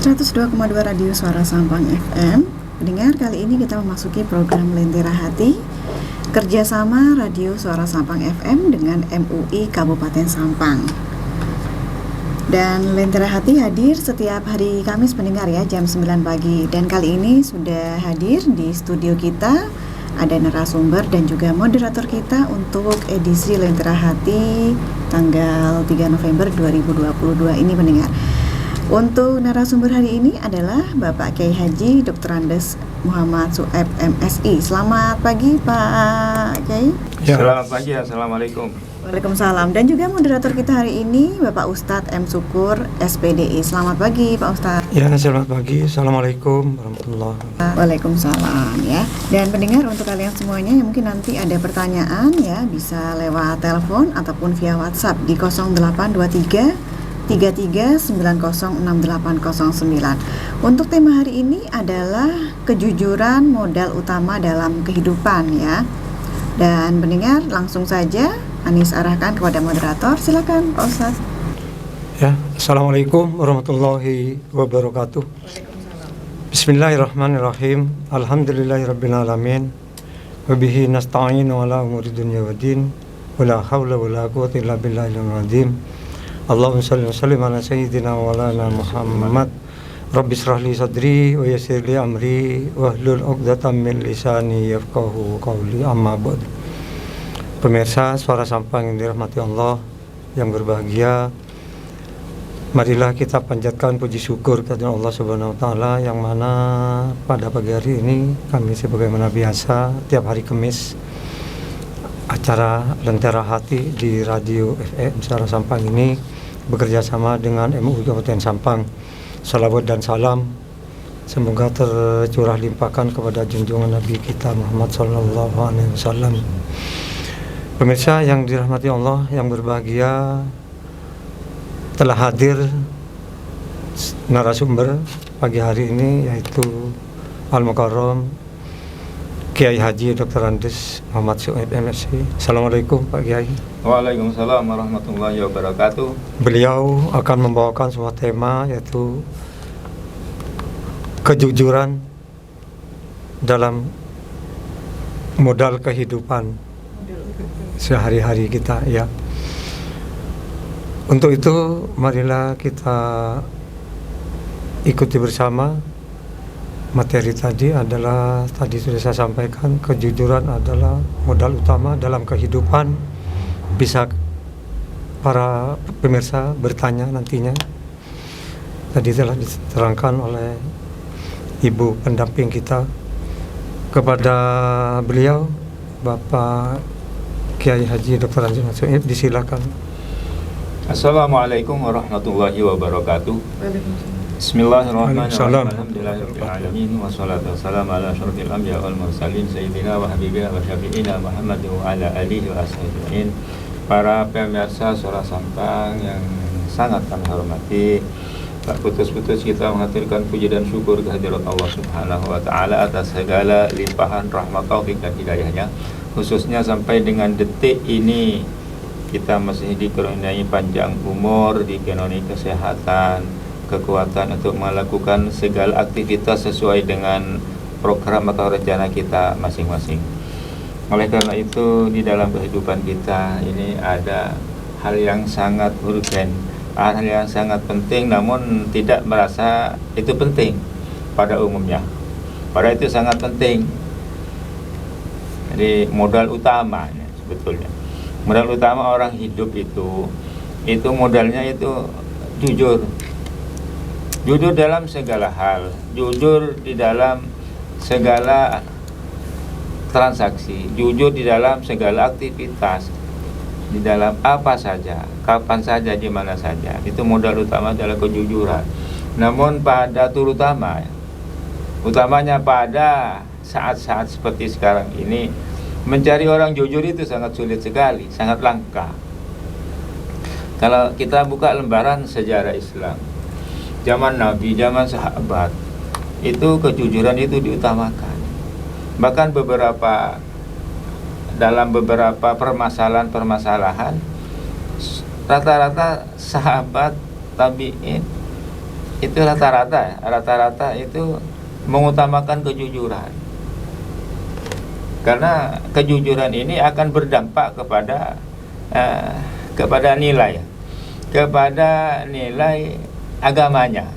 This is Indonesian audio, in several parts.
102,2 Radio Suara Sampang FM. Pendengar, kali ini kita memasuki program Lentera Hati kerjasama Radio Suara Sampang FM dengan MUI Kabupaten Sampang. Dan Lentera Hati hadir setiap hari Kamis pendengar ya, jam 9 pagi. Dan kali ini sudah hadir di studio kita ada narasumber dan juga moderator kita untuk edisi Lentera Hati tanggal 3 November 2022 ini pendengar. Untuk narasumber hari ini adalah Bapak Kiai Haji Dr. Andes Muhammad Sueb MSI. Selamat pagi Pak Kiai. Ya. Selamat pagi, assalamualaikum. Waalaikumsalam. Dan juga moderator kita hari ini Bapak Ustadz M. Syukur SPDI. Selamat pagi Pak Ustadz. Ya, selamat pagi. Assalamualaikum warahmatullahi wabarakatuh. Waalaikumsalam ya. Dan pendengar, untuk kalian semuanya yang mungkin nanti ada pertanyaan ya, bisa lewat telepon ataupun via WhatsApp di 0823 33906809. Untuk tema hari ini adalah kejujuran modal utama dalam kehidupan ya. Dan pendengar, langsung saja Anis arahkan kepada moderator. Silakan Pak Ustaz. Ya, assalamualaikum warahmatullahi wabarakatuh. Bismillahirrahmanirrahim. Alhamdulillahirabbil wabihi nasta'inu ala umuri dunya waddin. Wala haula wala quwwata illa billahil azim. Allahumma shalli wa sallim ala sayyidina wa ala Muhammad. Rabbi shrah li sadri wa yassir li amri wahlul 'uqdatam min lisani yafqahu qawli. Amma ba'd. Pemirsa Suara Sampang yang dirahmati Allah yang berbahagia, marilah kita panjatkan puji syukur kepada Allah Subhanahu wa taala yang mana pada pagi hari ini kami sebagaimana biasa tiap hari Kamis acara Lentera Hati di Radio FM Suara Sampang ini bekerja sama dengan MUI Kabupaten Sampang. Salawat dan salam semoga tercurah limpahkan kepada junjungan Nabi kita Muhammad sallallahu alaihi wasallam. Pemirsa yang dirahmati Allah yang berbahagia, telah hadir narasumber pagi hari ini yaitu Al-Mukarram Kiai Haji Dr. Andes Muhammad Sueb MSI. Assalamualaikum Pak Kiai. Waalaikumsalam warahmatullahi wabarakatuh. Beliau akan membawakan sebuah tema yaitu kejujuran dalam modal kehidupan sehari-hari kita ya. Untuk itu marilah kita ikuti bersama. Materi tadi sudah saya sampaikan, kejujuran adalah modal utama dalam kehidupan. Bisa para pemirsa bertanya nantinya. Tadi telah diterangkan oleh ibu pendamping kita kepada beliau, Bapak Kiai Haji Dr. Andes Muhammad Sueb, disilakan. Assalamualaikum warahmatullahi wabarakatuh. Bismillahirrahmanirrahim. Alhamdulillahirrahmanirrahim. Wassalatu wassalamu ala asyrafil anbiya wal mursalin sayyidina wa habibina wa syafi'ina Muhammad wa ala alihi wa ashabihi. Para pemirsa Suara Sampang yang sangat kami hormati, tak putus-putus kita menghaturkan puji dan syukur kehadirat Allah Subhanahu wa taala atas segala limpahan rahmat taufik dan hidayahnya, khususnya sampai dengan detik ini kita masih dikaruniai panjang umur, dikaruniai kesehatan, kekuatan untuk melakukan segala aktivitas sesuai dengan program atau rencana kita masing-masing. Oleh karena itu, di dalam kehidupan kita ini ada hal yang sangat urgen, hal yang sangat penting, namun tidak merasa itu penting pada umumnya. Padahal itu sangat penting. Jadi modal utama sebetulnya. Modal utama orang hidup itu modalnya itu jujur. Jujur dalam segala hal, jujur di dalam segala transaksi, jujur di dalam segala aktivitas, di dalam apa saja, kapan saja, di mana saja. Itu modal utama adalah kejujuran. Namun utamanya pada saat-saat seperti sekarang ini, mencari orang jujur itu sangat sulit sekali, sangat langka. Kalau kita buka lembaran sejarah Islam, zaman Nabi, zaman sahabat, itu kejujuran itu diutamakan. Bahkan dalam beberapa permasalahan rata-rata sahabat tabi'in itu rata-rata itu mengutamakan kejujuran. Karena kejujuran ini akan berdampak kepada nilai agamanya.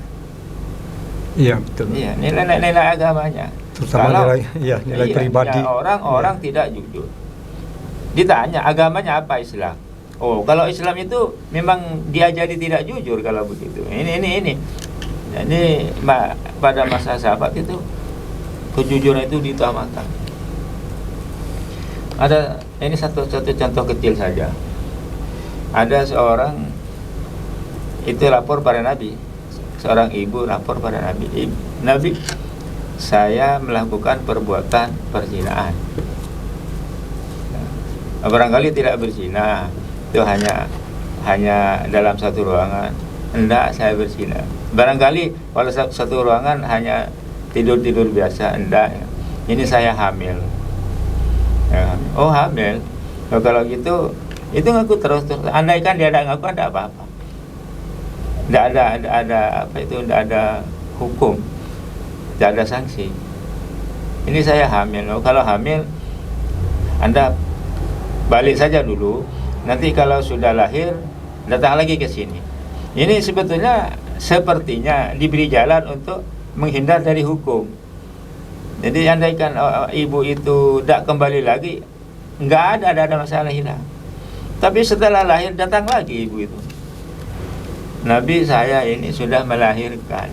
Iya, betul. Iya, nilai agamanya. Terutama Kalau nilai pribadi. Orang tidak jujur. Ditanya agamanya apa, Islam. Oh, kalau Islam itu memang diajari tidak jujur kalau begitu. Ini. Jadi pada masa sahabat itu kejujuran itu diutamakan. Ada ini satu contoh kecil saja. Ada seorang itu lapor pada Nabi. Seorang ibu lapor pada Nabi. Nabi, saya melakukan perbuatan perzinahan. Barangkali tidak berzina, itu hanya dalam satu ruangan. Enggak, saya berzina. Barangkali kalau satu ruangan hanya tidur biasa. Enggak. Ini saya hamil. Ya. Oh, hamil. Oh, kalau gitu itu ngaku terus. Andaikan dia tidak ngaku, ada apa-apa. Tidak ada apa itu, tidak ada hukum, tidak ada sanksi. Ini saya hamil. Oh, kalau hamil, Anda balik saja dulu. Nanti kalau sudah lahir, datang lagi ke sini. Ini sebetulnya sepertinya diberi jalan untuk menghindar dari hukum. Jadi andaikan ibu itu tidak kembali lagi, nggak ada masalah hilang. Tapi setelah lahir datang lagi ibu itu. Nabi, saya ini sudah melahirkan.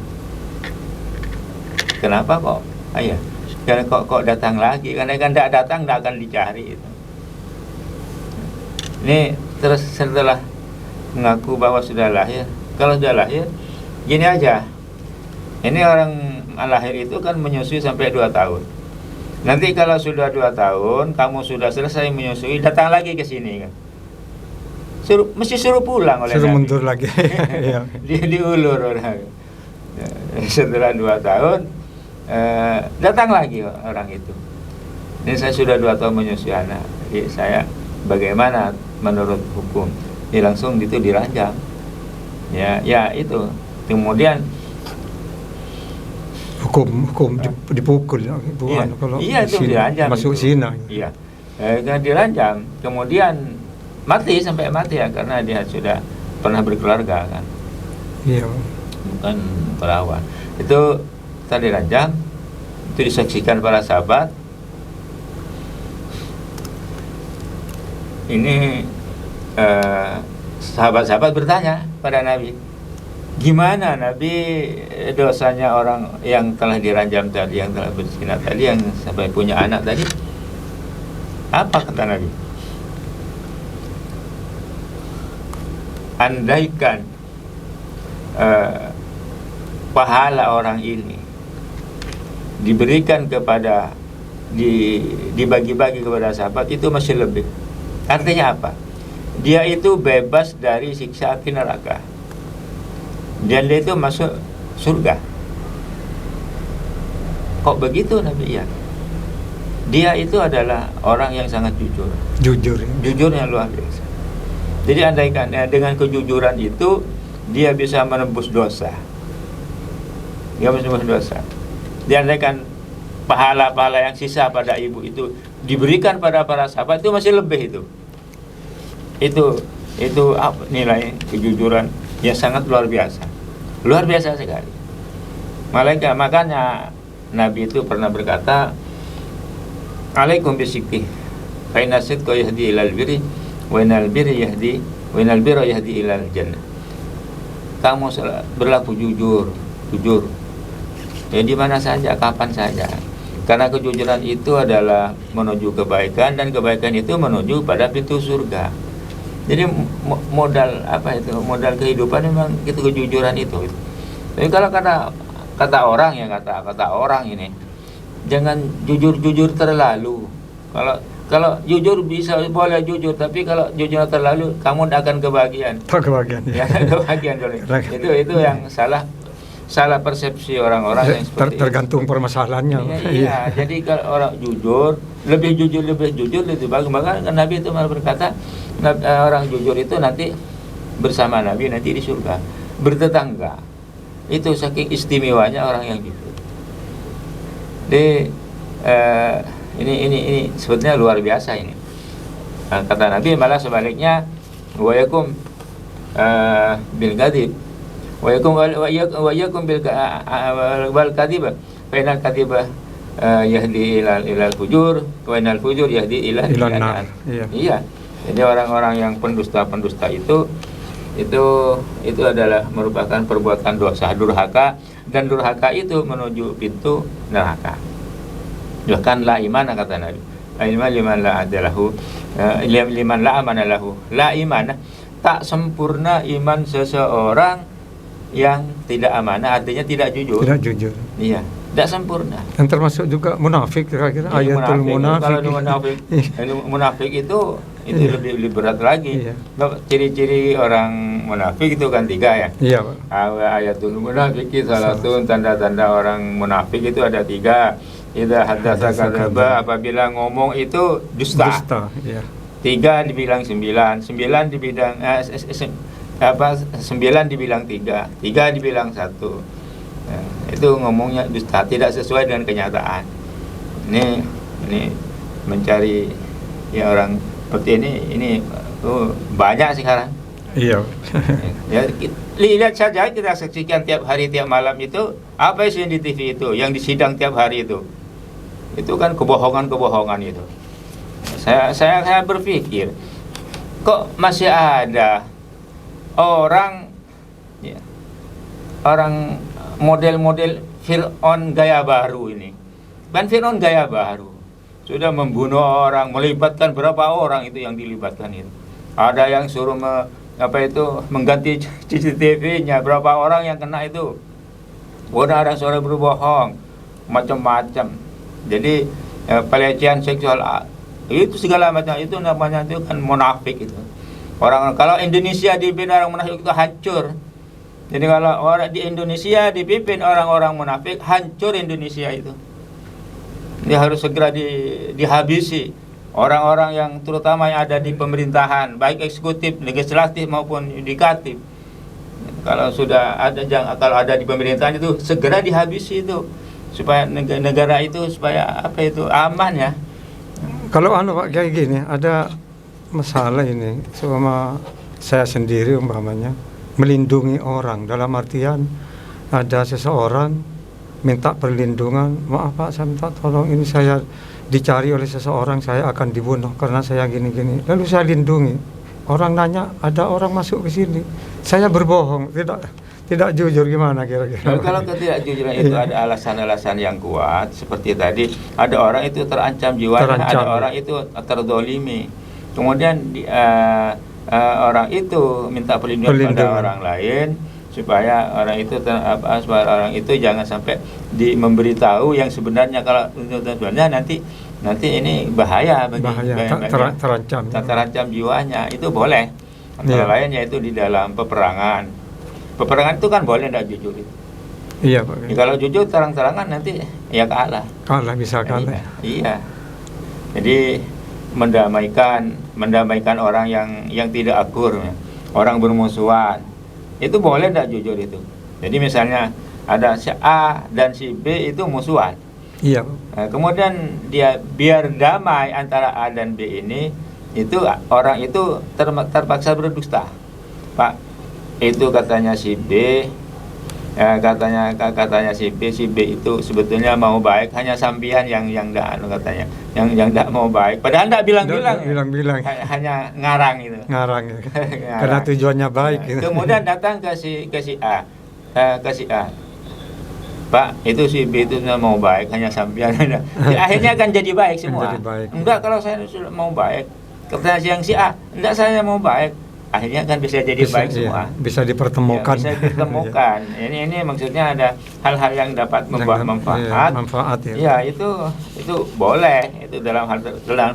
Kenapa kok? Ayah, karena kok datang lagi? Karena kan tidak datang, tidak akan dicari itu. Ini terus setelah mengaku bahwa sudah lahir. Kalau sudah lahir, gini aja. Ini orang lahir itu kan menyusui sampai 2 tahun. Nanti kalau sudah 2 tahun, kamu sudah selesai menyusui, datang lagi ke sini kan. Mesti suruh pulang oleh Suruh Nabi. mundur lagi. Diulur orang. Setelah 2 tahun, datang lagi orang itu. Ini saya sudah 2 tahun menyusui anak. Jadi saya bagaimana menurut hukum? Ini langsung itu diranjam. Ya itu. Kemudian hukum dipukul bukan kalau itu diranjam masuk itu. zina. Iya. Diranjam, kemudian mati sampai mati ya, karena dia sudah pernah berkeluarga kan. Iya. Bukan perawan. Itu tadi diranjam, itu disaksikan para sahabat. Ini sahabat-sahabat bertanya pada Nabi, gimana Nabi dosanya orang yang telah diranjam tadi, yang telah berzina tadi, yang sampai punya anak tadi? Apa kata Nabi? Andaikan pahala orang ini diberikan kepada dibagi-bagi kepada sahabat, itu masih lebih. Artinya apa? Dia itu bebas dari siksa api neraka, dan dia itu masuk surga. Kok begitu Nabi? Ya, dia itu adalah orang yang sangat jujur. Jujur yang luar biasa. Jadi andaikan dengan kejujuran itu dia bisa menembus dosa. Dia bisa menembus dosa. Diandaikan pahala-pahala yang sisa pada ibu itu diberikan pada para sahabat, itu masih lebih itu. Itu apa nilai kejujuran yang sangat luar biasa. Luar biasa sekali. Makanya Nabi itu pernah berkata, "Alaikum bisikti, fa inna sidqa yahdi ilal birri, wa inal birra yahdi ilal jannah." Kamu berlaku jujur. Ya, di mana saja, kapan saja. Karena kejujuran itu adalah menuju kebaikan, dan kebaikan itu menuju pada pintu surga. Jadi modal apa itu? Modal kehidupan memang itu kejujuran itu. Tapi kalau kata orang ini, jangan jujur terlalu. Kalau jujur bisa boleh jujur, tapi kalau jujur terlalu, kamu tidak akan kebahagiaan. Ya, kebahagiaan. Itu yang salah persepsi orang-orang yang seperti tergantung permasalahannya. Iya. Jadi kalau orang lebih jujur lebih bagus. Maka Nabi itu malah berkata, orang jujur itu nanti bersama Nabi nanti di surga, bertetangga. Itu saking istimewanya orang yang jujur. Jadi ini sebetulnya luar biasa ini. Kata Nabi malah sebaliknya, wa yakum bil kadhib, wa yakum bil kadhib, fa inal kadhiba yahdi ilal fujur, wa inal fujur yahdi ilal nar. Iya. Jadi orang-orang yang pendusta itu adalah merupakan perbuatan dosa durhaka, dan durhaka itu menuju pintu neraka. Bahkan la iman, kata Nabi, la iman liman la adalahu, liman la amana lahu. La iman, tak sempurna iman seseorang yang tidak amanah, artinya tidak jujur. Tidak jujur. Iya, tidak sempurna. Dan termasuk juga munafik, kira-kira ayatul munafik. Kalau munafik itu lebih berat lagi. Iya. Ciri-ciri orang munafik itu kan 3 ya. Iya, Pak. Ayatul munafik salatun, tanda-tanda orang munafik itu ada 3. Idza haddatsa kadzaba, apabila ngomong itu dusta. Iya. 3 dibilang 9 dibilang 9 dibilang 3 dibilang 1. Itu ngomongnya dusta, tidak sesuai dengan kenyataan. Ini mencari ya orang seperti ini banyak sekarang. Iya. Ya, lihat saja, kita saksikan tiap hari tiap malam itu apa yang di TV itu, yang disidang tiap hari itu kan kebohongan itu. Saya berpikir, kok masih ada orang model-model Fir'aun gaya baru ini. Kan Fir'aun gaya baru, sudah membunuh orang, melibatkan berapa orang itu yang dilibatkan itu. Ada yang suruh mengganti CCTV-nya, berapa orang yang kena itu. Ada yang suruh berbohong, macam-macam. Jadi pelecehan seksual itu segala macam, itu namanya itu kan munafik itu. Kalau Indonesia dipimpin orang munafik itu hancur. Jadi kalau orang di Indonesia dipimpin orang-orang munafik, hancur Indonesia itu. Ini harus segera dihabisi. Orang-orang yang terutama yang ada di pemerintahan, baik eksekutif, legislatif maupun yudikatif. Kalau ada di pemerintahan itu segera dihabisi itu, supaya negara itu aman ya. Kalau Pak kayak gini, ada masalah ini sama saya sendiri umpamanya, melindungi orang dalam artian ada seseorang minta perlindungan, maaf Pak, saya minta tolong, ini saya dicari oleh seseorang, saya akan dibunuh karena saya gini-gini. Lalu saya lindungi. Orang nanya, ada orang masuk ke sini. Saya berbohong, tidak jujur, gimana kira-kira? Kalau ketidakjujuran itu ada alasan-alasan yang kuat, seperti tadi, ada orang itu terancam jiwanya, ada orang itu terdolimi. Kemudian orang itu minta perlindungan pada orang lain, supaya orang itu jangan sampai memberitahu yang sebenarnya. Kalau sebenarnya nanti ini bahaya terancam jiwanya, itu boleh. Antara lain yaitu di dalam peperangan itu kan boleh tidak jujur itu. Iya Pak. Kalau jujur terang-terangan nanti ya kalah bisa kalah. Iya. Jadi mendamaikan orang yang tidak akur, orang bermusuhan, itu boleh tidak jujur itu. Jadi misalnya ada si A dan si B itu musuhan. Iya. Kemudian dia biar damai antara A dan B ini, itu orang itu terpaksa berdusta. Pak, itu katanya si B, katanya si B itu sebetulnya mau baik, hanya sampian yang katanya, yang tidak mau baik. Padahal tidak bilang. Hanya ngarang itu. Ngarang ya. Karena tujuannya baik. Gitu. Kemudian datang ke si A, Pak, itu si B itu mau baik, hanya sampian. Akhirnya kan jadi baik semua. Enggak, kalau saya mau baik. Kata yang si A, enggak, saya mau baik. Akhirnya kan bisa jadi baik semua. Bisa dipertemukan. Bisa ditemukan. Ini maksudnya ada hal-hal yang dapat membawa manfaat. Ya, itu boleh. Itu dalam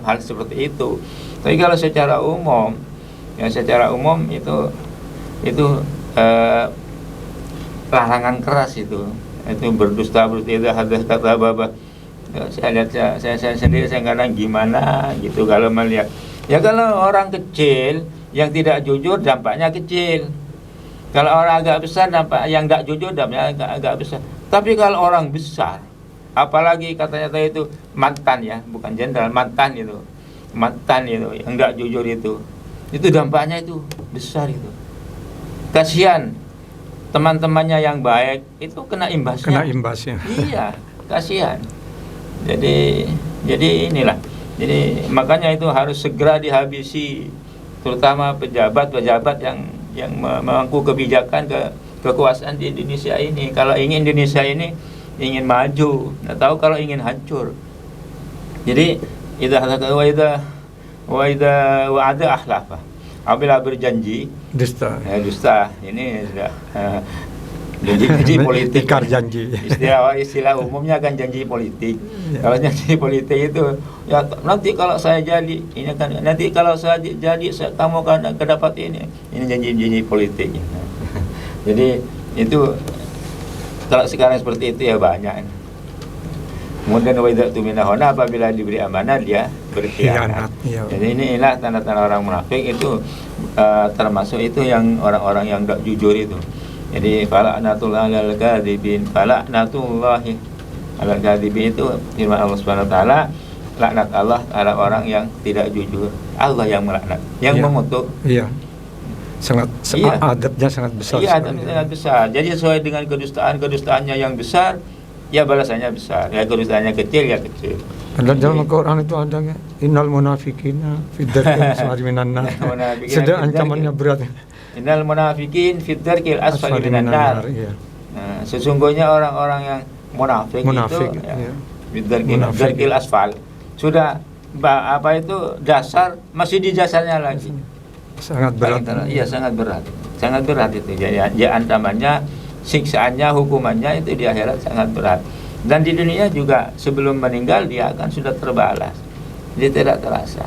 hal seperti itu. Tapi kalau secara umum itu larangan keras itu berdusta, hadas kata baba. Saya lihat saya sendiri, saya kadang gimana gitu kalau melihat. Ya kalau orang kecil yang tidak jujur dampaknya kecil. Kalau orang agak besar dampak yang nggak jujur dampaknya agak besar. Tapi kalau orang besar, apalagi katanya tadi itu mantan ya, bukan jenderal, mantan itu yang nggak jujur itu dampaknya itu besar itu. Kasihan teman-temannya yang baik itu kena imbasnya. Iya, kasihan. Jadi inilah. Jadi makanya itu harus segera dihabisi, terutama pejabat-pejabat yang memangku kebijakan kekuasaan di Indonesia ini. Kalau ingin Indonesia ini ingin maju, nggak tahu kalau ingin hancur. Jadi wa'ada akhlafa. Apabila berjanji dusta. Ini sudah janji politik. Ikar janji. Istilah umumnya kan janji politik. Kalau janji politik itu ya nanti kalau saya jadi ini kan, nanti kalau saya jadi kamu kan dapat ini janji politik. Jadi itu kalau sekarang seperti itu ya banyak. Kemudian wa idza tumina hona, apabila diberi amanah dia berkhianat. Jadi inilah tanda-tanda orang munafik itu, termasuk itu yang orang-orang yang tidak jujur itu. Jadi fala'natullahi 'alal kadzibin, fala'natullahi 'alal kadzibin itu firman Allah Subhanahu wa taala, laknat Allah ala orang yang tidak jujur. Allah yang melaknat, yang mengutuk. Iya. Adabnya sangat besar. Iya, adabnya sangat besar. Jadi sesuai dengan kedustaannya yang besar, ya balasannya besar. Ya kedustaannya kecil ya kecil. Dalam Al-Quran itu ada innal munafiqina fid darkil asfali minan nar. Sudah ancamannya berat. Innal munafiqin fid darkil asfali minan nar. Nah, sesungguhnya orang-orang yang munafik itu ya, fid darkil asfal. Sudah apa itu dasar, masih di dasarnya lagi. Sangat berat. Iya, sangat berat. Sangat berat itu. Jadi ancamannya, siksaannya, hukumannya itu di akhirat sangat berat. Dan di dunia juga sebelum meninggal dia akan sudah terbalas. Dia tidak terasa.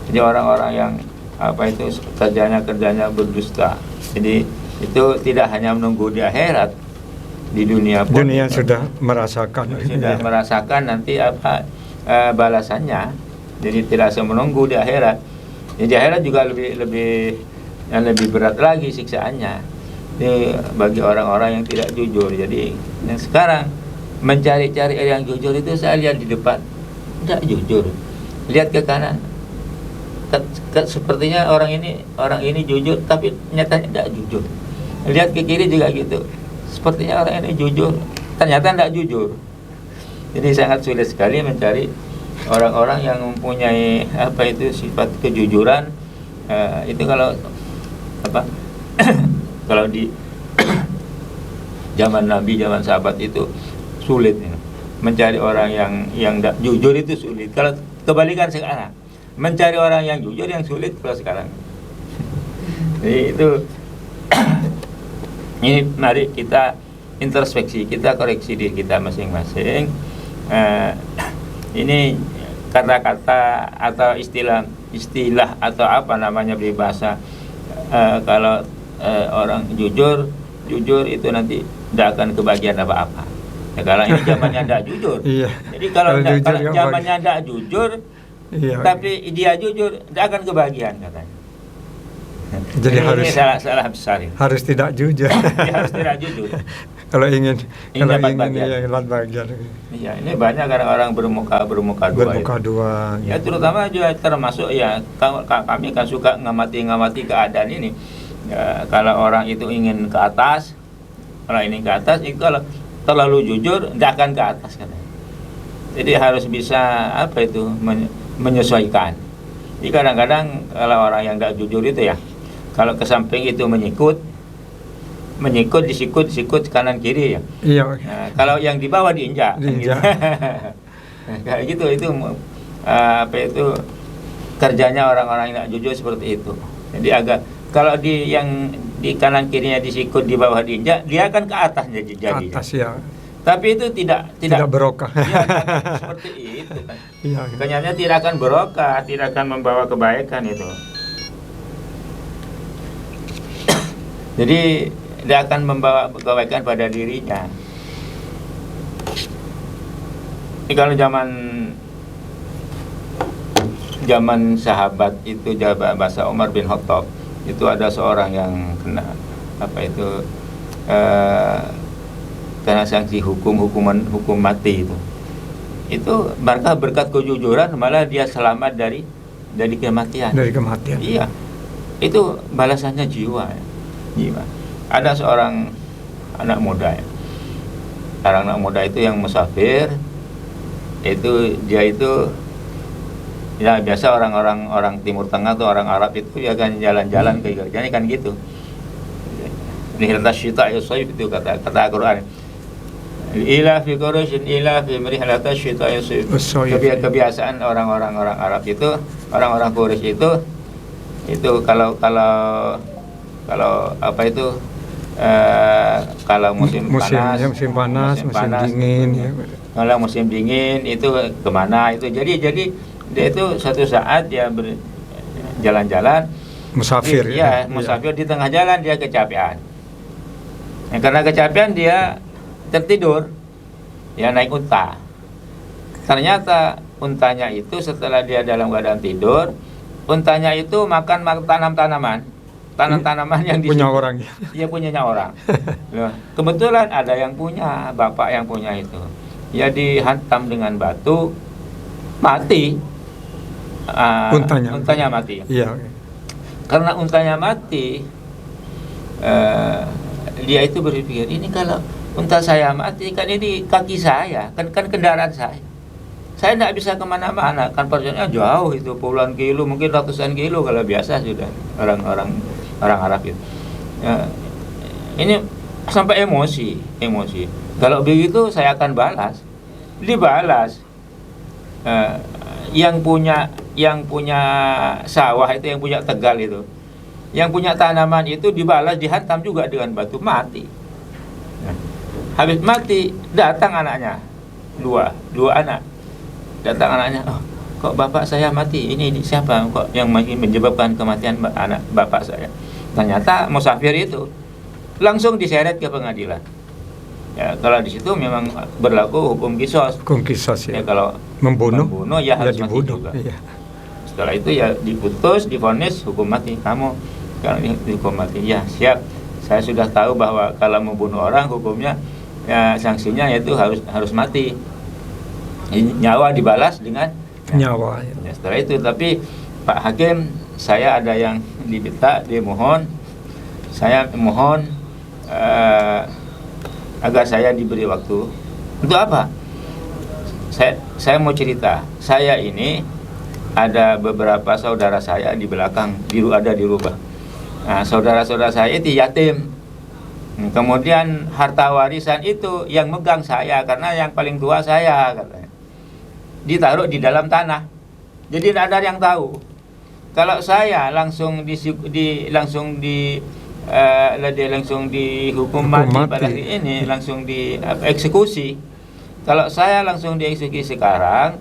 Jadi orang-orang yang apa itu kerjanya berdusta. Jadi itu tidak hanya menunggu di akhirat, di dunia pun dunia sudah merasakan. Sudah merasakan nanti apa balasannya. Jadi tidak menunggu di akhirat. Di akhirat juga lebih berat lagi siksaannya. Ini bagi orang-orang yang tidak jujur. Jadi yang sekarang mencari-cari yang jujur itu saya lihat di depan tidak jujur. Lihat ke kanan, sepertinya orang ini jujur, tapi nyatanya tidak jujur. Lihat ke kiri juga gitu, sepertinya orang ini jujur, ternyata tidak jujur. Jadi sangat sulit sekali mencari orang-orang yang mempunyai apa itu sifat kejujuran. Itu kalau apa kalau di zaman Nabi, zaman sahabat itu sulit ya. Mencari orang yang tidak jujur itu sulit. Kalau kebalikan sekarang, mencari orang yang jujur yang sulit kalau sekarang. Jadi itu ini mari kita introspeksi, kita koreksi diri kita masing-masing. Ini kata-kata atau istilah atau apa namanya berbahasa, kalau orang jujur itu nanti tidak akan kebagian apa-apa. Ya, kalau ini zamannya tidak jujur. Iya. Jadi kalau zamannya tidak jujur, iya, tapi dia jujur, tidak akan kebagian katanya. Jadi ini salah besar ya. Harus tidak jujur. Harus tidak jujur. Kalau ingin dapat bagian. Iya, ini banyak orang bermuka dua. Ya, terutama juga termasuk ya kami kan suka ngamati keadaan ini. Ya, kalau orang itu ingin ke atas, itu kalau terlalu jujur tidak akan ke atas katanya. Jadi harus bisa apa itu menyesuaikan. Jadi kadang-kadang kalau orang yang tidak jujur itu ya, kalau ke samping itu menyikut, disikut kanan kiri ya. Iya. Nah, kalau yang di bawah diinjak. Gitu. Kayak gitu itu apa itu kerjanya orang-orang yang tidak jujur seperti itu. Jadi kalau yang di kanan kirinya disikut, di bawah diinjak, dia akan ke atas jadi. Atas ya. Tapi itu tidak berokah. Ya, seperti itu kan. Iya. Kenyanya tidak akan berokah, tidak akan membawa kebaikan itu. Jadi dia akan membawa kebaikan pada dirinya. Ini kalau zaman sahabat itu, bahasa Umar bin Khattab, itu ada seorang yang kena apa itu kena sanksi hukum mati itu berkat kejujuran malah dia selamat dari kematian. Iya, itu balasannya jiwa. Ada seorang anak muda itu yang musafir, itu dia itu ya biasa orang Timur Tengah atau orang Arab itu ya kan jalan-jalan ke gerejanya kan gitu. Rihlatas syita yusayf itu kata Al-Qur'an. Ila fi Quraisy ila fi rihlatas syita yusayf. Kebiasaan orang Arab itu, orang Quraisy itu kalau apa itu kalau musim panas, musim dingin ya. Kalau musim dingin itu kemana itu. Jadi dia itu suatu saat dia jalan-jalan musafir musafir di tengah jalan dia kecapean. Karena kecapean dia tertidur. Ya naik unta. Ternyata untanya itu setelah dia dalam keadaan tidur, untanya itu makan tanaman yang punya orang. Iya, punyanya orang. Loh, kebetulan ada yang punya, bapak yang punya itu. Ya dihantam dengan batu, mati. Untanya mati. Iya. Karena untanya mati, dia itu berpikir, ini kalau unta saya mati, kan ini kaki saya, kan kendaraan saya tidak bisa kemana-mana, kan perjalanannya jauh itu, puluhan kilo, mungkin ratusan kilo kalau biasa sudah orang Arab itu. Ini sampai emosi. Kalau begitu saya akan balas. Dibalas. Yang punya sawah itu, yang punya Tegal itu, yang punya tanaman itu dibalas, dihantam juga dengan batu, mati. Habis mati, datang anaknya, dua anak. Datang anaknya, oh, kok bapak saya mati? Ini siapa kok yang menyebabkan kematian anak bapak saya? Ternyata musafir itu. Langsung diseret ke pengadilan. Ya, kalau di situ memang berlaku hukum kisos. Ya. Kalau membunuh ya harus mati juga. Iya. Setelah itu ya divonis hukum mati. Kamu kalau hukum mati, ya siap. Saya sudah tahu bahwa kalau membunuh orang hukumnya ya sanksinya yaitu harus mati. Nyawa dibalas dengan nyawa. Ya, setelah itu, tapi Pak Hakim, saya ada yang diminta, saya mohon agar saya diberi waktu. Untuk apa? Saya mau cerita. Saya ini ada beberapa saudara saya di belakang, ada di rumah. Nah, saudara-saudara saya itu yatim. Kemudian harta warisan itu yang megang saya, karena yang paling tua saya katanya. Ditaruh di dalam tanah, jadi tidak ada yang tahu. Kalau saya langsung dihukum mati pada hari ini, langsung dieksekusi. Kalau saya langsung dieksekusi sekarang,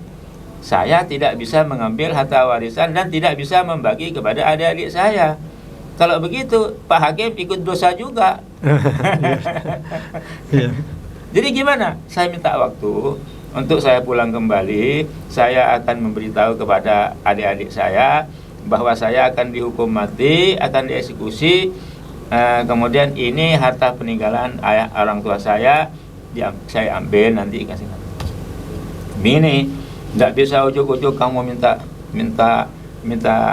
saya tidak bisa mengambil harta warisan dan tidak bisa membagi kepada adik-adik saya. Kalau begitu, Pak Hakim ikut dosa juga. Jadi gimana? Saya minta waktu untuk saya pulang kembali. Saya akan memberitahu kepada adik-adik saya bahwa saya akan dihukum mati, akan dieksekusi. Kemudian ini harta peninggalan ayah orang tua saya ambil nanti kasih. Ini tidak bisa ujuk-ujuk kamu minta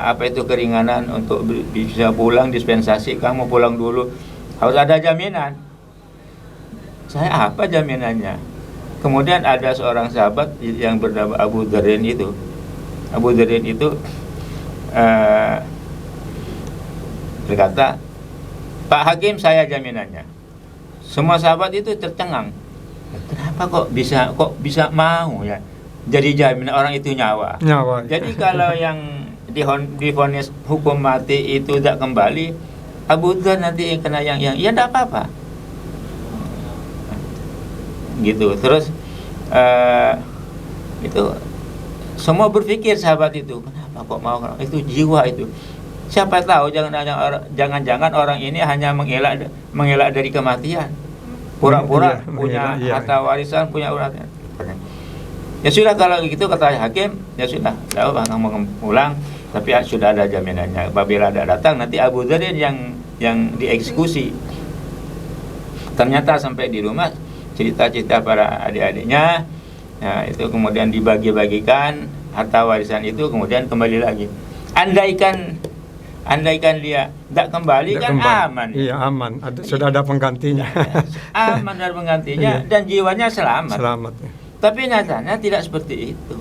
apa itu keringanan untuk bisa pulang, dispensasi, kamu pulang dulu. Harus ada jaminan. Saya apa jaminannya? Kemudian ada seorang sahabat yang bernama Abu Dharin itu. Abu Dharin itu berkata, Pak Hakim, saya jaminannya. Semua sahabat itu tercengang. Kenapa kok bisa mau ya? Jadi jaminan orang itu nyawa. Jadi kalau yang divonis hukum mati itu tidak kembali, Abu Dhar nanti kena yang ya tidak apa-apa. Gitu. Terus itu semua berpikir sahabat itu, kenapa kok mau, itu jiwa itu. Siapa tahu jangan-jangan orang ini hanya mengelak dari kematian. Pura-pura punya harta warisan, punya uratnya. Ya sudah, kalau gitu kata hakim, ya sudah, tidak apa kamu pulang, tapi sudah ada jaminannya. Apabila ada datang nanti Abu Dharin yang dieksekusi. Ternyata sampai di rumah cerita-cerita para adik-adiknya, nah itu kemudian dibagi-bagikan harta warisan itu, kemudian kembali lagi. Andaikan dia tidak kembali Tidak kan kembali. aman. Iya, aman. Sudah ada penggantinya. Aman dari penggantinya Iya. dan jiwanya selamat. Selamat. Tapi nyatanya tidak seperti itu.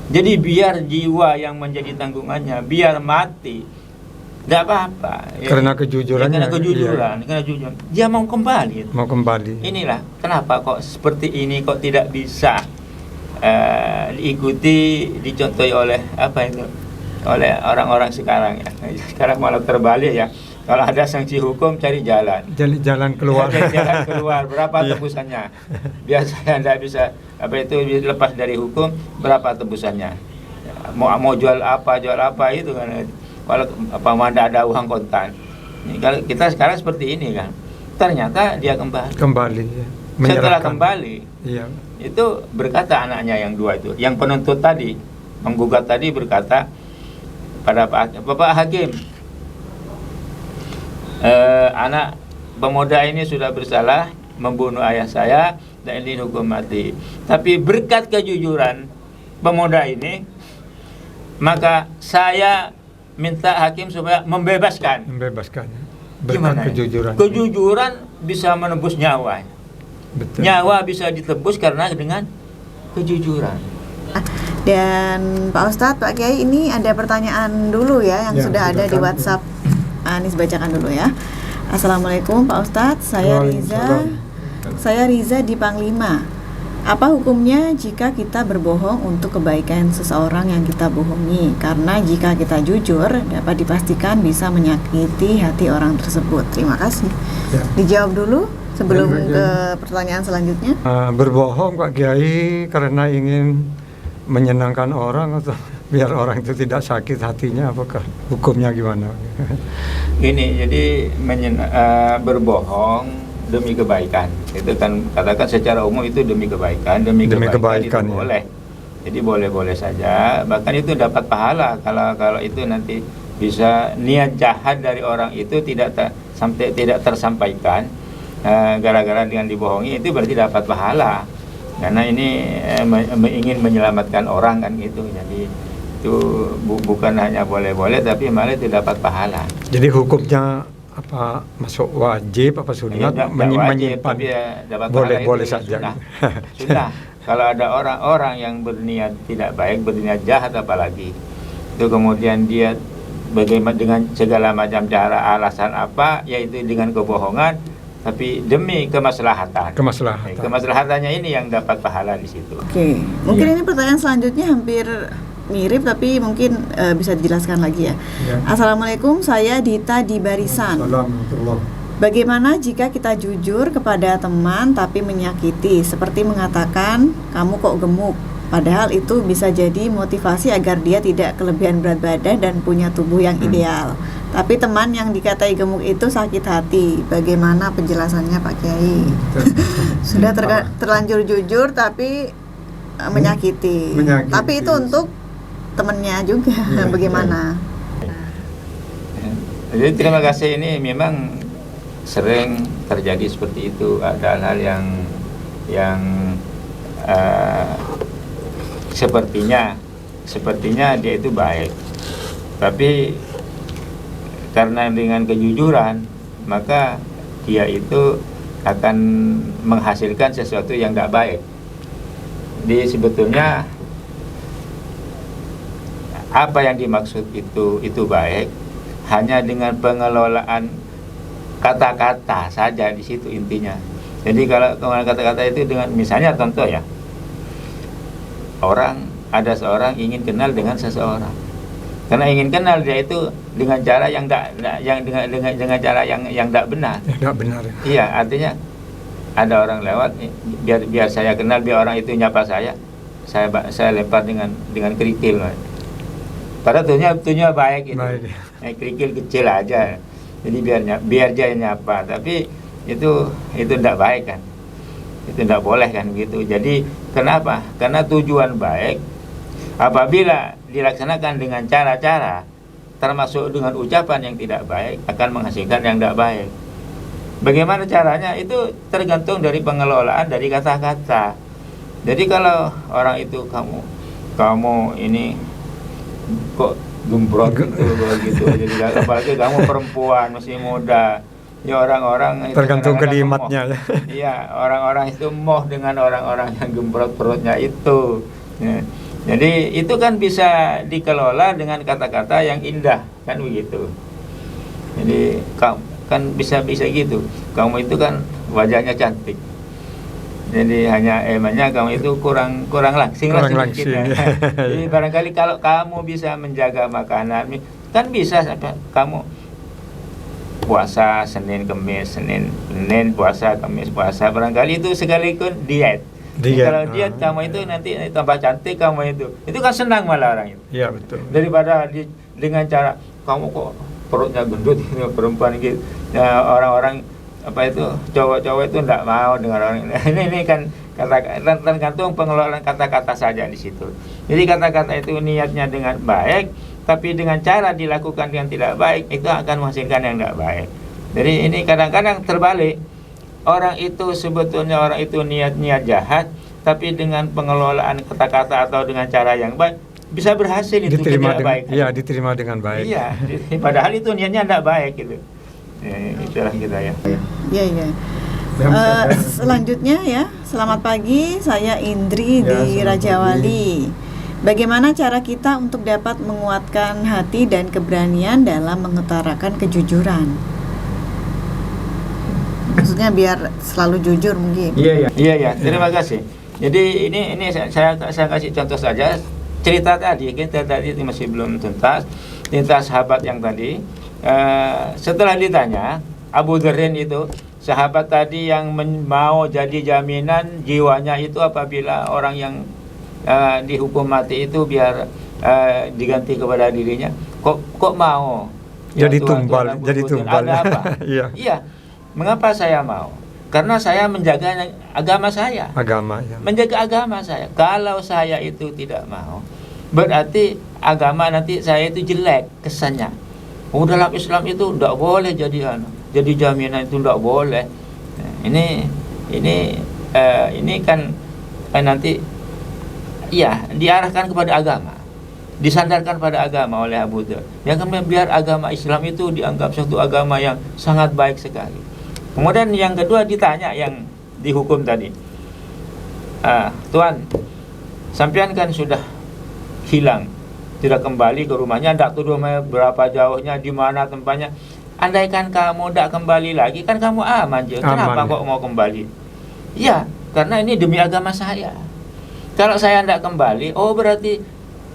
Jadi biar jiwa yang menjadi tanggungannya, biar mati, tidak apa-apa. Ya. Karena kejujurannya. Karena kejujuran, Iya. karena kejujuran. Dia mau kembali. Mau kembali. Inilah kenapa kok seperti ini kok tidak bisa diikuti, dicontohi oleh oleh orang-orang sekarang ya. Sekarang malah terbalik ya. Kalau ada sanksi hukum cari jalan. Jadi jalan keluar. Cari jalan keluar. Berapa Iya. tebusannya? Biasanya tidak bisa lepas dari hukum. Berapa tebusannya? Mau jual apa itu kan. Kalau tidak ada uang kontan. Kalau kita sekarang seperti ini kan. Ternyata dia kembali. Kembali. Ya. Setelah Menyerahkan. kembali, Iya. itu berkata anaknya yang dua itu, yang penuntut tadi, menggugat tadi berkata pada Bapak Hakim, anak pemuda ini sudah bersalah membunuh ayah saya dan ini hukum mati. Tapi berkat kejujuran pemuda ini, maka saya minta hakim supaya membebaskan. Membebaskan. Gimana? Berkat kejujuran. Kejujuran bisa menebus nyawa. Betul. Nyawa bisa ditebus karena dengan kejujuran. Dan Pak Ustadz, Pak Kiai, ini ada pertanyaan dulu ya yang Ya, sudah ada di silakan. WhatsApp. Anis bacakan dulu ya. Assalamualaikum Pak Ustadz, saya Riza. Waalaikumsalam. Saya Riza di Panglima. Apa hukumnya jika kita berbohong untuk kebaikan seseorang yang kita bohongi? Karena jika kita jujur dapat dipastikan bisa menyakiti hati orang tersebut. Terima kasih. Ya. Dijawab dulu sebelum Ya, Pak ke Kiai. pertanyaan selanjutnya. Berbohong Pak Kiai karena ingin menyenangkan orang atau biar orang itu tidak sakit hatinya, apakah hukumnya gimana? Ini jadi berbohong demi kebaikan. Itu kan katakan secara umum itu demi kebaikan, demi kebaikan itu ya. boleh. Jadi boleh-boleh saja. Bahkan itu dapat pahala kalau itu nanti bisa niat jahat dari orang itu tidak tersampaikan gara-gara dengan dibohongi, itu berarti dapat pahala. Karena ini ingin menyelamatkan orang kan gitu. Jadi itu bukan hanya boleh-boleh tapi malah itu dapat pahala. Jadi hukumnya apa, masuk wajib apa sunat? Ya, wajib, menyimpan tapi ya dapat boleh pahala itu saja. sunnah. Kalau ada orang-orang yang berniat tidak baik, berniat jahat apalagi, itu kemudian dia bagaimana dengan segala macam cara, alasan apa, yaitu dengan kebohongan, tapi demi kemaslahatan. Kemaslahatannya ini yang dapat pahala di situ. Oke, mungkin Iya. ini pertanyaan selanjutnya hampir mirip tapi mungkin bisa dijelaskan lagi ya. Ya. Assalamualaikum, saya Dita di Barisan. Assalamualaikum. Bagaimana jika kita jujur kepada teman tapi menyakiti, seperti mengatakan kamu kok gemuk, padahal itu bisa jadi motivasi agar dia tidak kelebihan berat badan dan punya tubuh yang ideal. Tapi teman yang dikatai gemuk itu sakit hati. Bagaimana penjelasannya Pak Kiai? Sudah terlanjur jujur tapi menyakiti. Menyakiti. Tapi itu untuk temennya juga. Iya, Bagaimana? Jadi terima kasih, ini memang sering terjadi seperti itu. Ada hal-hal yang sepertinya dia itu baik, tapi karena dengan kejujuran maka dia itu akan menghasilkan sesuatu yang tidak baik. Jadi sebetulnya apa yang dimaksud itu baik hanya dengan pengelolaan kata-kata saja, di situ intinya. Jadi kalau pengelolaan kata-kata itu dengan, misalnya contoh ya, ada seorang ingin kenal dengan seseorang, karena ingin kenal dia itu dengan cara yang dengan cara yang tidak benar. Tidak benar. Iya, artinya ada orang lewat, biar saya kenal, biar orang itu nyapa saya lempar dengan kerikil. Padahal tujuannya baik itu. Baik. Kerikil kecil aja. Jadi biar dia nyapa, tapi itu tidak baik kan. Itu tidak boleh kan gitu. Jadi kenapa? Karena tujuan baik apabila dilaksanakan dengan cara-cara termasuk dengan ucapan yang tidak baik akan menghasilkan yang tidak baik. Bagaimana caranya? Itu tergantung dari pengelolaan dari kata-kata. Jadi kalau orang itu kamu ini kok gembrot gitu begitu. Jadi apalagi kamu perempuan masih muda. Ya orang-orang itu Tergantung kadang-kadang kalimatnya ya. Iya, orang-orang itu moh dengan orang-orang yang gembrot perutnya itu. Ya. Jadi itu kan bisa dikelola dengan kata-kata yang indah, kan begitu. Jadi kan bisa gitu. Kamu itu kan wajahnya cantik. Jadi hanya emangnya kamu itu kurang langsing lah sedikit. Ya. Jadi barangkali kalau kamu bisa menjaga makanan, kan bisa kamu puasa Senin Kemis, Senin puasa, Kemis puasa, barangkali itu sekaligus diet. Kalau diet kamu itu nanti tambah cantik kamu itu kan senang malah orang itu. Iya betul. Daripada dengan cara kamu kok perutnya gendut perempuan gitu, ya, orang-orang apa itu cowok-cowok itu tidak mau dengan orang ini kan tergantung pengelolaan kata-kata saja di situ. Jadi kata-kata itu niatnya dengan baik, tapi dengan cara dilakukan yang tidak baik itu akan menghasilkan yang tidak baik. Jadi ini kadang-kadang terbalik. Orang itu sebetulnya orang itu niat jahat, tapi dengan pengelolaan kata-kata atau dengan cara yang baik bisa berhasil itu diterima tidak baik. Iya, diterima dengan baik. Iya, padahal itu niatnya tidak baik gitu. Itulah kita ya. Iya. Selanjutnya ya, selamat pagi, saya Indri di Rajawali. Bagaimana cara kita untuk dapat menguatkan hati dan keberanian dalam mengutarakan kejujuran? Maksudnya biar selalu jujur mungkin. Iya. Terima kasih. Jadi ini saya kasih contoh saja. Cerita tadi masih belum tuntas. Cerita sahabat yang tadi. Setelah ditanya, Abu Dzarrin itu sahabat tadi yang mau jadi jaminan jiwanya itu apabila orang yang dihukum mati itu biar diganti kepada dirinya. Kok mau? Jadi tumbal. Ada apa? Iya. Mengapa saya mau? Karena saya menjaga agama saya. Menjaga agama saya. Kalau saya itu tidak mau, berarti agama nanti saya itu jelek kesannya. Dalam Islam itu tidak boleh jadi jaminan itu tidak boleh. Ini kan nanti diarahkan kepada agama, disandarkan pada agama oleh Abu Dzar. Ya kan biar agama Islam itu dianggap suatu agama yang sangat baik sekali. Kemudian yang kedua ditanya yang dihukum tadi, Tuan, sampean kan sudah hilang, tidak kembali ke rumahnya, tidak tahu berapa jauhnya, di mana tempatnya. Andaikan kamu tidak kembali lagi, kan kamu aman je. Kenapa kok mau kembali? Ya, karena ini demi agama saya. Kalau saya tidak kembali, berarti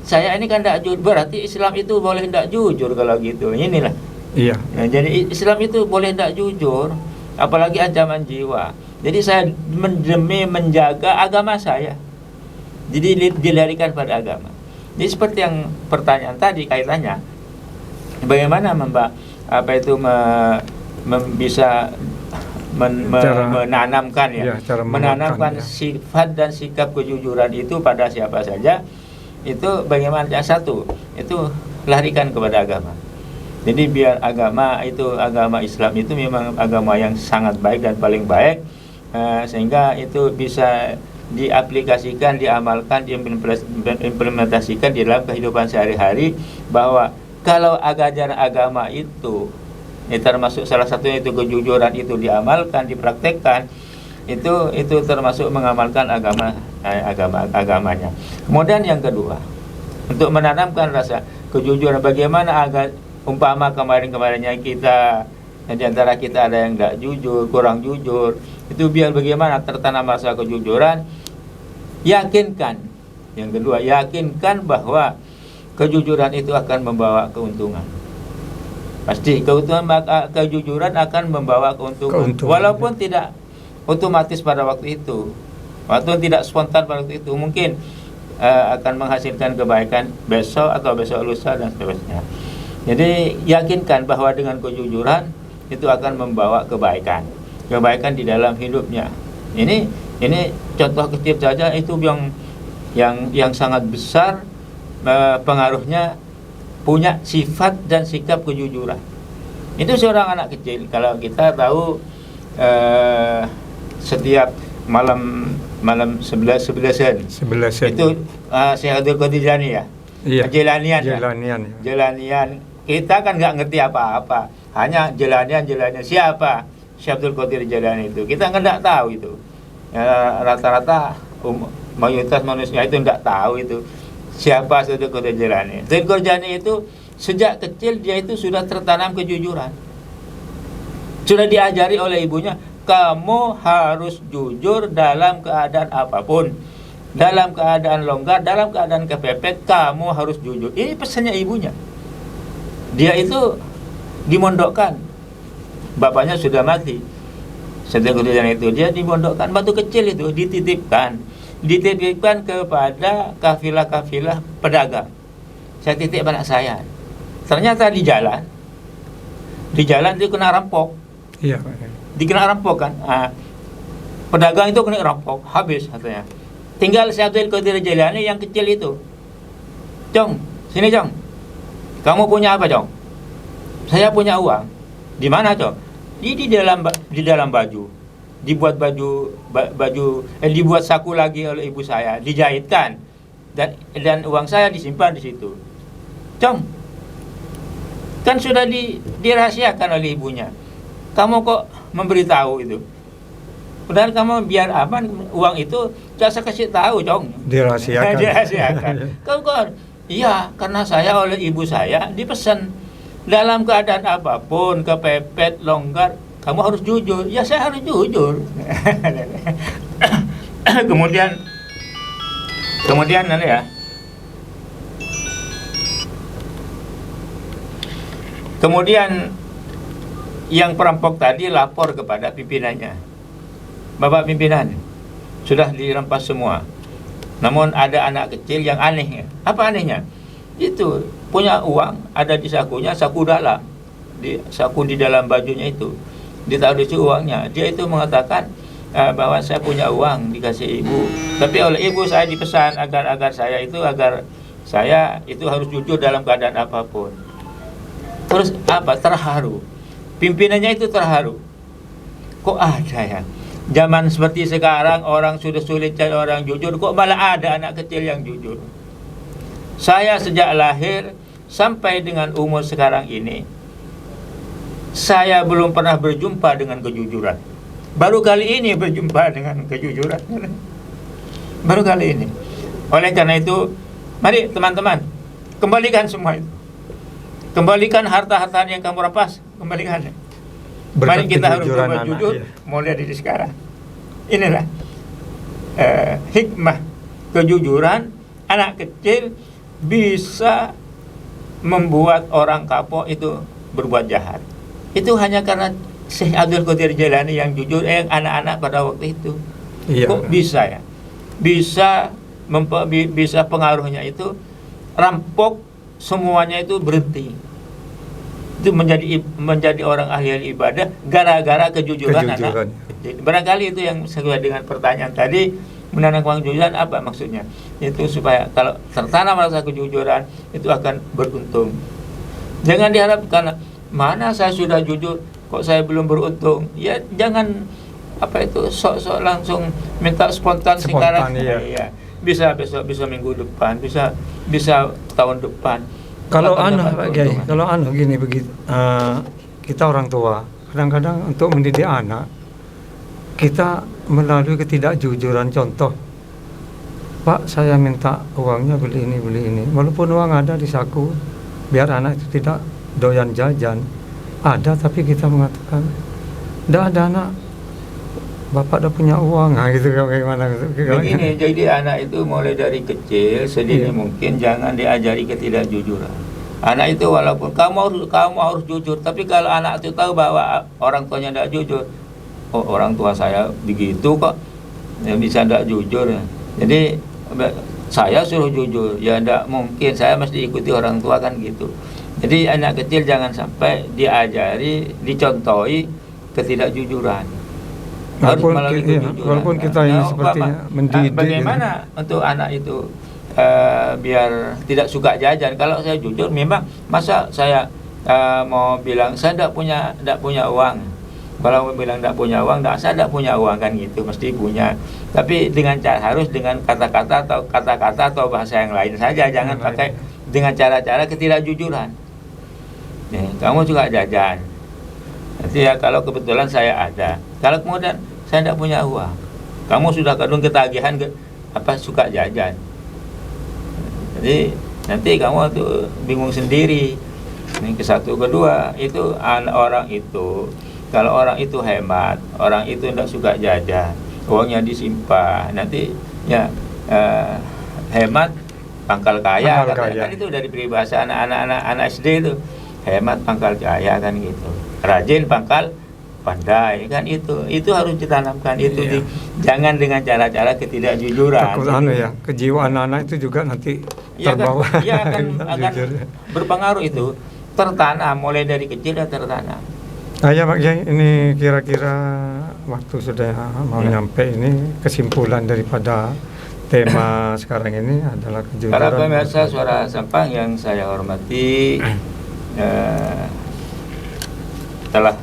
saya ini kan tidak jujur. Berarti Islam itu boleh tidak jujur kalau gitu. Inilah. Iya. Nah, jadi Islam itu boleh tidak jujur, apalagi ancaman jiwa. Jadi saya demi menjaga agama saya. Jadi dilarikan pada agama. Jadi seperti yang pertanyaan tadi kaitannya, bagaimana bisa menanamkan menanamkan sifat dan sikap kejujuran itu pada siapa saja. Itu bagaimana? Yang satu itu larikan kepada agama. Jadi biar agama Islam itu memang agama yang sangat baik dan paling baik, sehingga itu bisa diaplikasikan, diamalkan, diimplementasikan di dalam kehidupan sehari-hari, bahwa kalau ajaran agama itu termasuk salah satunya itu kejujuran itu diamalkan, dipraktekkan, itu termasuk mengamalkan agamanya. Kemudian yang kedua, untuk menanamkan rasa kejujuran, bagaimana agar umpama kemarin-kemarinnya kita di antara kita ada yang tidak jujur, kurang jujur, itu biar bagaimana tertanam rasa kejujuran. Yakinkan, yang kedua, yakinkan bahwa kejujuran itu akan membawa keuntungan. Pasti kejujuran akan membawa keuntungan. Walaupun tidak otomatis pada waktu itu, waktu tidak spontan pada waktu itu, mungkin akan menghasilkan kebaikan besok atau besok lusa dan seterusnya. Jadi yakinkan bahwa dengan kejujuran itu akan membawa kebaikan di dalam hidupnya. Ini contoh kecil saja, itu yang sangat besar pengaruhnya punya sifat dan sikap kejujuran. Itu seorang anak kecil, kalau kita tahu setiap malam 11-11 itu Syekh Abdul Qadir Jilani ya. Iya. Jilanian. Jelanian. Kita kan nggak ngerti apa-apa, hanya Jilanian siapa Syekh Abdul Qadir Jilani itu kita nggak tahu itu. Rata-rata mayoritas manusia itu nggak tahu itu siapa Syekh Abdul Qadir Jilani. Syekh Qadir Jilani itu sejak kecil dia itu sudah tertanam kejujuran, sudah diajari oleh ibunya, kamu harus jujur dalam keadaan apapun, dalam keadaan longgar, dalam keadaan kepepet, kamu harus jujur. Ini pesannya ibunya. Dia itu dimondokkan, bapaknya sudah mati. Setelah kejadian itu dia dimondokkan, batu kecil itu dititipkan kepada kafilah-kafilah pedagang. Saya titip anak saya. Ternyata di jalan dia kena rampok. Iya. Dikena rampok kan. Pedagang itu kena rampok, habis katanya. Tinggal Syekh Abdul Qadir Jilani yang kecil itu. Jong, sini Jong. Kamu punya apa, Jong? Saya punya uang. Di mana, Jong? Di dalam baju. Dibuat dibuat saku lagi oleh ibu saya, dijahitkan. Dan uang saya disimpan di situ. Jong, kan sudah dirahasiakan oleh ibunya. Kamu kok memberitahu itu? Padahal kamu biar aman, uang itu jangan saya kasih tahu, Jong. Dirahasiakan. Kamu kok? Iya, karena saya oleh ibu saya dipesan dalam keadaan apapun, kepepet, longgar, kamu harus jujur. Ya saya harus jujur. Kemudian nanti ya. Kemudian yang perampok tadi lapor kepada pimpinannya. Bapak pimpinan, sudah dirampas semua. Namun ada anak kecil yang aneh. Apa anehnya? Itu punya uang ada di sakunya, saku dalam. Saku di dalam bajunya itu. Ditaruh di situ uangnya. Dia itu mengatakan bahwa saya punya uang dikasih ibu. Tapi oleh ibu saya dipesan agar saya itu harus jujur dalam keadaan apapun. Terus apa? Terharu. Pimpinannya itu terharu. Kok ada ya? Zaman seperti sekarang orang sudah sulit cari orang jujur, kok malah ada anak kecil yang jujur. Saya sejak lahir sampai dengan umur sekarang ini, saya belum pernah berjumpa dengan kejujuran. Baru kali ini berjumpa dengan kejujuran. Baru kali ini. Oleh karena itu, mari teman-teman, kembalikan semua itu. Kembalikan harta-harta yang kamu rampas, kembalikan. Mari kita harus berbuat jujur, mulai dari sekarang. Inilah hikmah kejujuran. Anak kecil bisa membuat orang kapok itu berbuat jahat. Itu hanya karena Syekh Abdul Qadir Jilani yang jujur, anak-anak pada waktu itu. Iya. Kok bisa ya? Bisa pengaruhnya itu rampok semuanya itu berhenti. Itu menjadi orang ahli ibadah gara-gara kejujuran anak. Barangkali itu yang sesuai dengan pertanyaan tadi, menanamkan kejujuran apa maksudnya? Itu supaya kalau tertanam rasa kejujuran itu akan beruntung. Jangan diharapkan mana saya sudah jujur kok saya belum beruntung. Ya jangan sok-sok langsung minta spontan sekarang. Iya. Bisa besok, bisa minggu depan, bisa tahun depan. Kalau gini begitu, kita orang tua kadang-kadang untuk mendidik anak kita melalui ketidakjujuran. Contoh, Pak, saya minta uangnya beli ini, walaupun uang ada di saku, biar anak itu tidak doyan jajan. Ada, tapi kita mengatakan, tidak ada anak, Bapak udah punya uang, gitu bagaimana? Begini, jadi anak itu mulai dari kecil sedini mungkin jangan diajari ketidakjujuran. Anak itu walaupun kamu harus jujur, tapi kalau anak itu tahu bahwa orang tuanya tidak jujur, orang tua saya begitu kok, ya bisa tidak jujur. Jadi saya suruh jujur, ya tidak mungkin, saya mesti ikuti orang tua kan gitu. Jadi anak kecil jangan sampai dicontohi ketidakjujuran. Walaupun kita ini sepertinya mendidik. Bagaimana untuk anak itu biar tidak suka jajan? Kalau saya jujur, memang masa saya mau bilang saya tidak punya uang, Kalau bilang tidak punya uang, saya tidak punya uang kan gitu, mesti punya. Tapi harus dengan kata-kata atau bahasa yang lain saja, jangan pakai dengan cara-cara ketidakjujuran. Nih, kamu juga jajan. Nanti ya kalau kebetulan saya ada. Kalau kemudian saya tidak punya uang, kamu sudah kadung ketagihan suka jajan. Jadi nanti kamu tuh bingung sendiri. Ini ke satu, kedua itu orang itu. Kalau orang itu hemat, orang itu tidak suka jajan, uangnya disimpan, nanti ya hemat pangkal kaya, kan itu dari peribahasa anak SD itu, hemat pangkal kaya kan gitu, rajin pangkal pandai kan itu harus ditanamkan itu jangan dengan cara-cara ketidakjujuran. Takut kejiwaan anak itu juga nanti terbawa. Ya akan berpengaruh itu, tertanam mulai dari kecil dan tertanam. Ya Pak Kiai, ini kira-kira waktu sudah mau nyampe, ini kesimpulan daripada tema sekarang ini adalah kejujuran. Para pemirsa Suara Sampang yang saya hormati, telah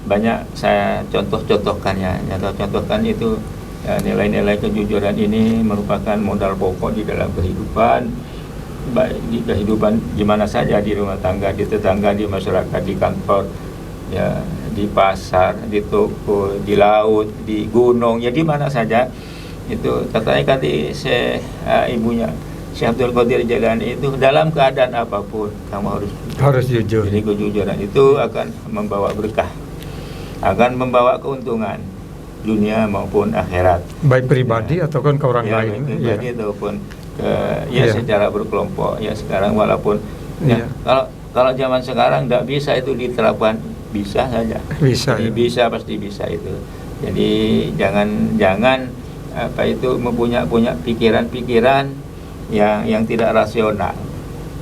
banyak saya contohkan itu nilai-nilai kejujuran ini merupakan modal pokok di dalam kehidupan, baik di kehidupan di mana saja, di rumah tangga, di tetangga, di masyarakat, di kantor, ya, di pasar, di toko, di laut, di gunung, ya di mana saja. Itu katanya ibunya Syekh Abdul Qadir Jailani itu, dalam keadaan apapun kamu harus jujur. Jadi kejujuran itu akan membawa berkah, akan membawa keuntungan dunia maupun akhirat, baik pribadi ataupun ke orang lain, pribadi ataupun secara berkelompok. Ya sekarang walaupun kalau zaman sekarang tidak bisa itu diterapkan, bisa saja. Bisa pasti bisa itu. Jadi jangan punya pikiran-pikiran yang tidak rasional.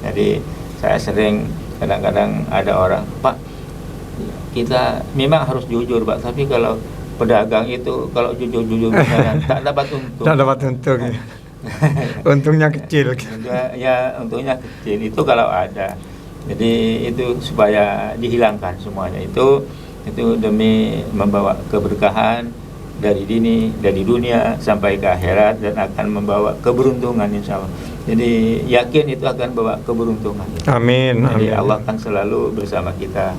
Jadi saya sering kadang-kadang ada orang, Pak, kita memang harus jujur Pak, tapi kalau pedagang itu kalau jujur tak dapat untung. Tak dapat untung. Untungnya kecil. Ya untungnya kecil itu kalau ada. Jadi itu supaya dihilangkan semuanya itu demi membawa keberkahan dari dunia sampai ke akhirat, dan akan membawa keberuntungan insya Allah. Jadi yakin itu akan bawa keberuntungan. Amin. Jadi Allah akan selalu bersama kita.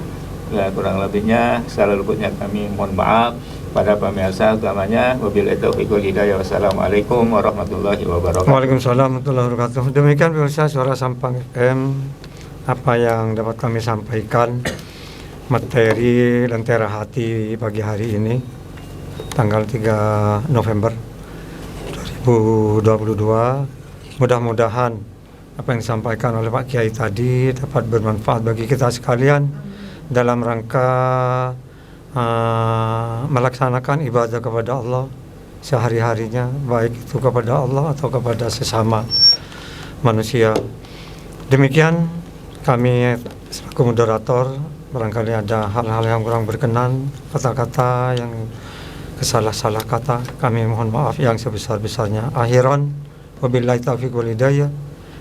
Ya, kurang lebihnya segala luputnya kami mohon maaf pada pemirsa agamanya. Wabillahi taufiq wal hidayah. Wassalamualaikum warahmatullahi wabarakatuh. Waalaikumsalam warahmatullahi wabarakatuh. Demikian pemirsa Suara Sampang FM, apa yang dapat kami sampaikan, materi Lentera Hati pagi hari ini tanggal 3 November 2022. Mudah-mudahan apa yang disampaikan oleh Pak Kiai tadi dapat bermanfaat bagi kita sekalian dalam rangka melaksanakan ibadah kepada Allah sehari-harinya, baik itu kepada Allah atau kepada sesama manusia. Demikian kami selaku moderator, barangkali ada hal-hal yang kurang berkenan, kata-kata yang kesalah-salah kata, kami mohon maaf yang sebesar-besarnya. Akhiran, wabillahi taufiq wal hidayah.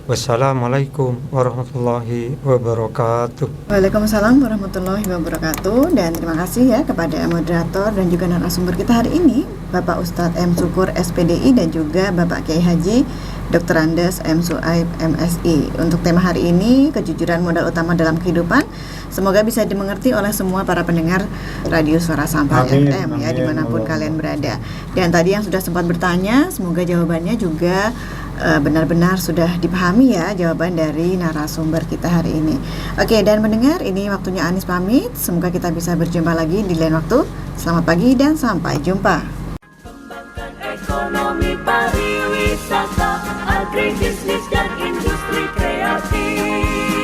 Wassalamualaikum warahmatullahi wabarakatuh. Waalaikumsalam warahmatullahi wabarakatuh. Dan terima kasih ya kepada moderator dan juga narasumber kita hari ini, Bapak Ustadz M. Syukur SPDI dan juga Bapak Kiai Haji Dr. Andes M. Suaib MSI. Untuk tema hari ini, kejujuran modal utama dalam kehidupan. Semoga bisa dimengerti oleh semua para pendengar Radio Suara Sampang FM ya, dimanapun kalian berada. Dan tadi yang sudah sempat bertanya, semoga jawabannya juga benar-benar sudah dipahami ya, jawaban dari narasumber kita hari ini. Oke, dan mendengar, ini waktunya Anis pamit. Semoga kita bisa berjumpa lagi di lain waktu. Selamat pagi dan sampai jumpa. Kembangkan ekonomi pariwisata, agribisnis dan industri kreatif.